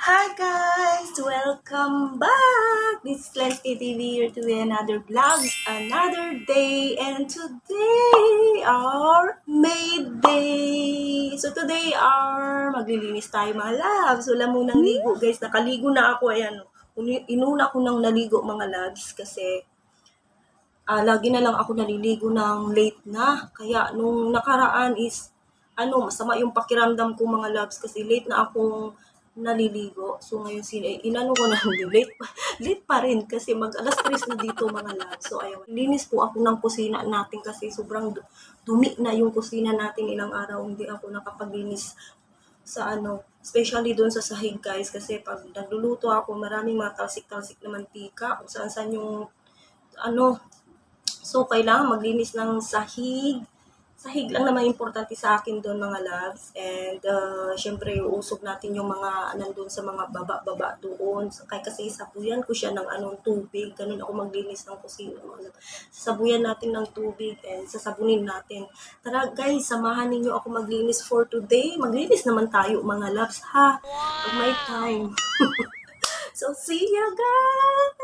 Hi guys! Welcome back! This is LENZKY TV here to another vlog, another day, and today our maid day! So today maglilinis tayo mga loves. Wala munang ligo guys, nakaligo na ako. Ayan, inuna ko nang naligo mga loves kasi lagi na lang ako naliligo ng late na. Kaya nung nakaraan is masama yung pakiramdam ko mga loves kasi late na akong naliligo. So ngayon inano ko na late pa rin kasi mag alas 3 na dito mga loves. So ayun, linis po ako ng kusina natin kasi sobrang dumi na yung kusina natin. Ilang araw hindi ako nakapaglinis sa especially doon sa sahig guys kasi pag nagluluto ako maraming mga talsik-talsik na mantika kung saan yung so, kailangan maglinis ng sahig. Sahig lang naman importante sa akin doon mga loves. And, syempre, uusog natin yung mga nandun sa mga baba-baba doon. Kasi sabuyan ko siya ng tubig. Ganun ako maglinis ng kusina. Sabuyan natin ng tubig and sasabunin natin. Tara guys, samahan ninyo ako maglinis for today. Maglinis naman tayo mga loves ha. Pag may time. So, see ya guys!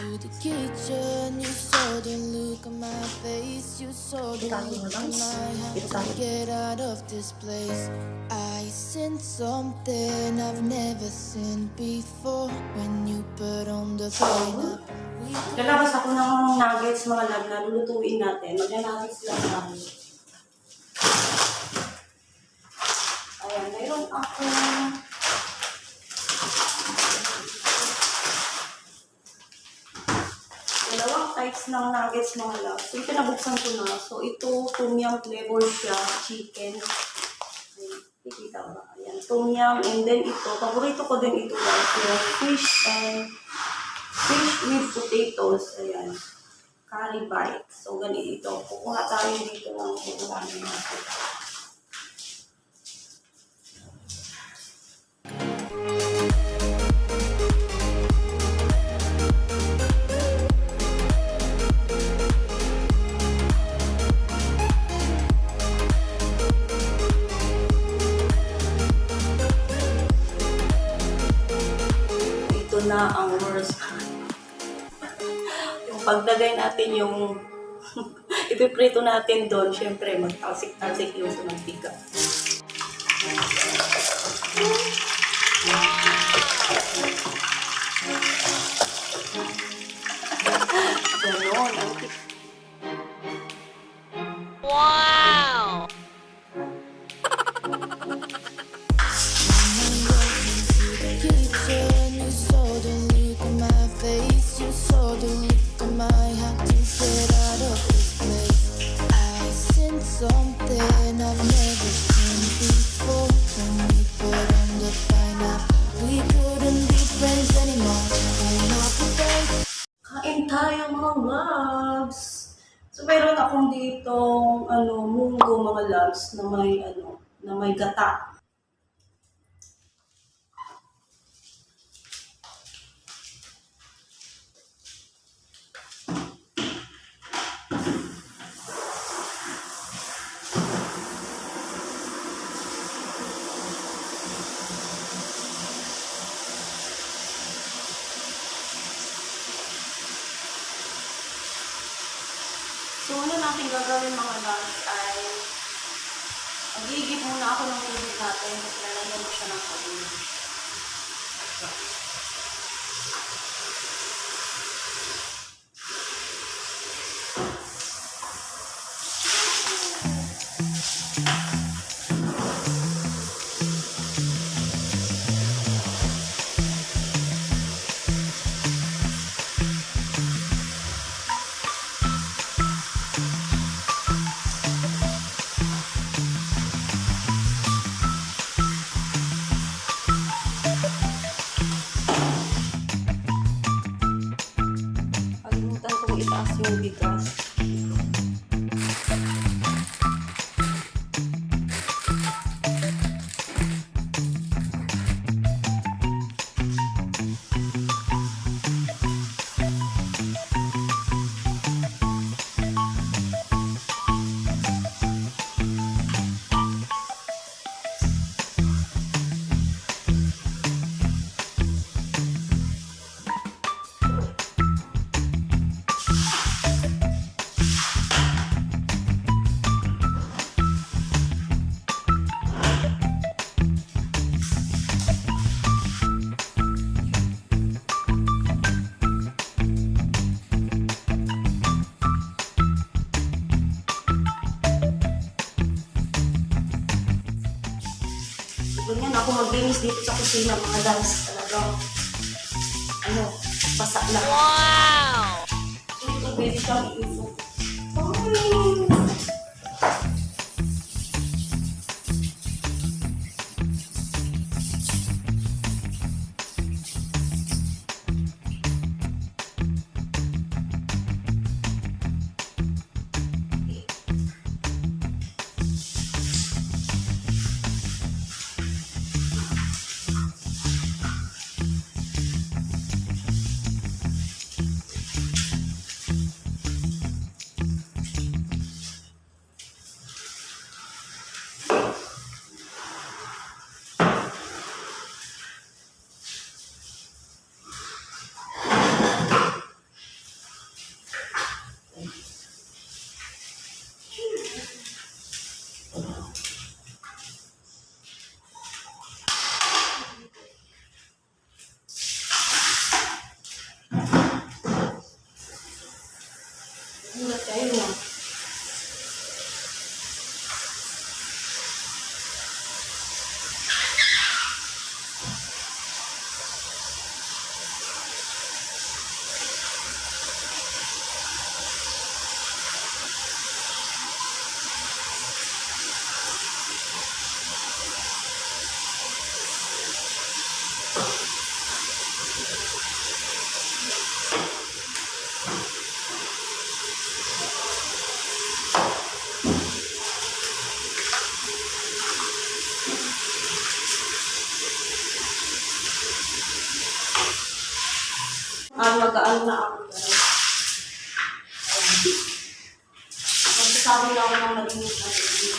To the kitchen, you saw the look on my face, you saw the look in my heart to get out of this place. I sensed something I've never seen before when you put on the pineapple. Lalabas ako ng nuggets mga love na lulutuin natin. Mag-nuggets lang tayo. Ayan, mayroon ako dalawang types ng nuggets mga love. So, ito nabuksan ko na. So, ito, tom yum flavor siya, chicken. Ayan, ikita ba? Ayan, tom yum. And then ito, paborito ko din ito guys. Yung fish with potatoes. Ayan, curry bites. So, ganito. Kukuha tayo dito ng kukuhanin natin. Na ang worst. Yung paglagay natin yung ipiprito natin doon, syempre magtalsik-talsik yung sa mantika. Ganon. Wow! Something I've never seen before when we put on the pineapple. We couldn't be friends anymore. Kain tayo mga loves. So meron akong ditong munggo mga loves na may gata. So, natin gagawin mga loves ay magigib muna ako ng tubig natin kasi lalagyan ko siya ng sabon. Itaas yung bigas. ako maglinis dito sa kusina mga guys. Talagang, ano, pasak na. Wow! Ito, baby siyang iso. Hindi kayo na. Mag-aano na ako guys. Magsasabi na ako ng malinis na linis.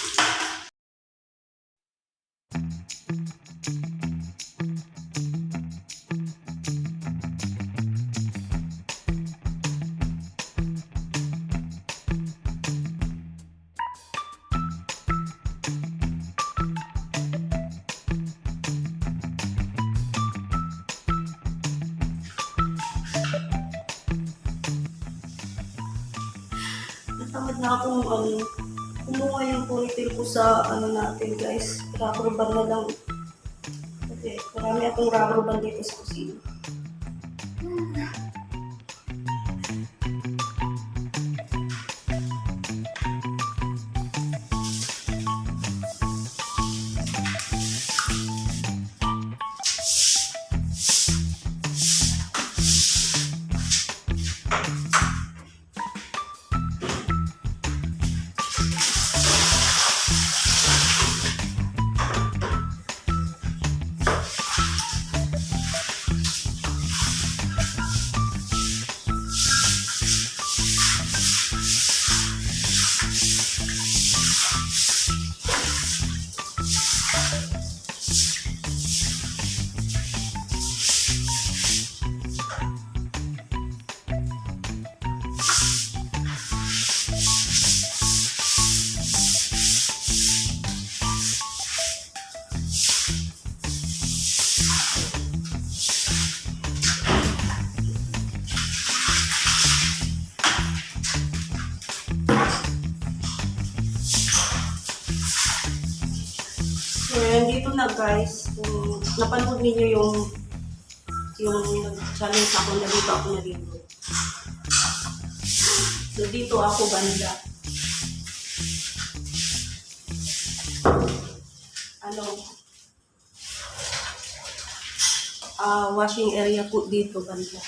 Natamad na akong kumuha yung ponytail ko sa ano natin guys. Rubber band na lang. Kasi marami akong rubber band dito sa kusina. And dito na guys, napanood ninyo yung challenge ako na dito ako na dito. So dito ako banda. Washing area po dito banda.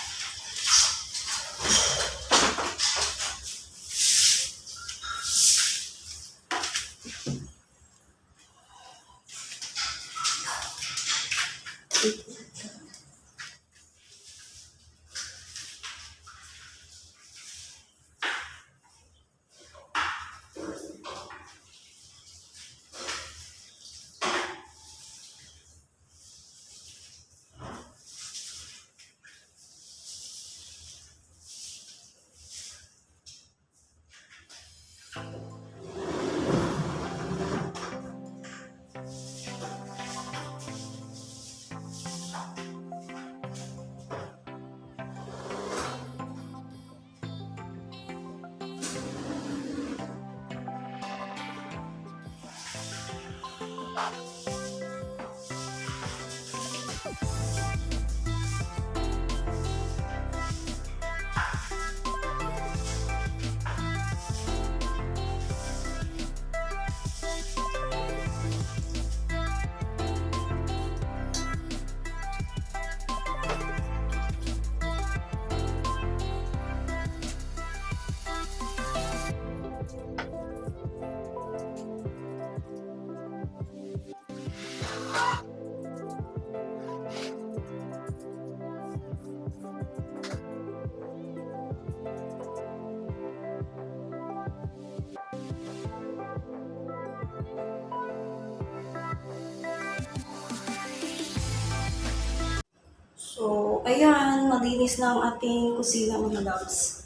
Ayan, malinis na ang ating kusina mga loves.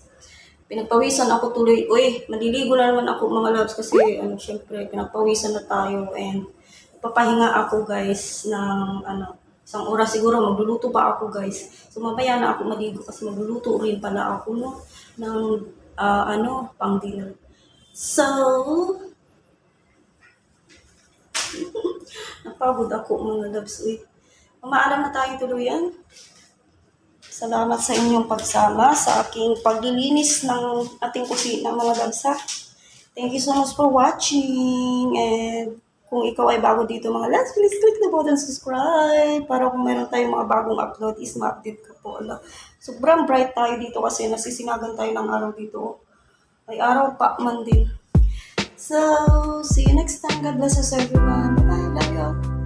Pinagpawisan ako tuloy. Uy, maliligo na naman ako mga loves kasi syempre pinagpawisan na tayo and papahinga ako guys ng isang oras siguro magluluto pa ako guys. So mamaya na ako maligo kasi magluluto rin pala ako no ng pang dinner. So napagod ako mga loves. Uy, mamaalam na tayo tuluyan. Salamat sa inyong pagsama sa aking paglilinis ng ating kusina mga loves ha. Thank you so much for watching and kung ikaw ay bago dito mga loves, please click the button subscribe para kung meron tayong mga bagong upload is ma-update ka po. Sobrang bright tayo dito kasi nasisinagan tayo ng araw dito. May araw pa man din. So, see you next time. God bless us everyone. Bye. Love you all.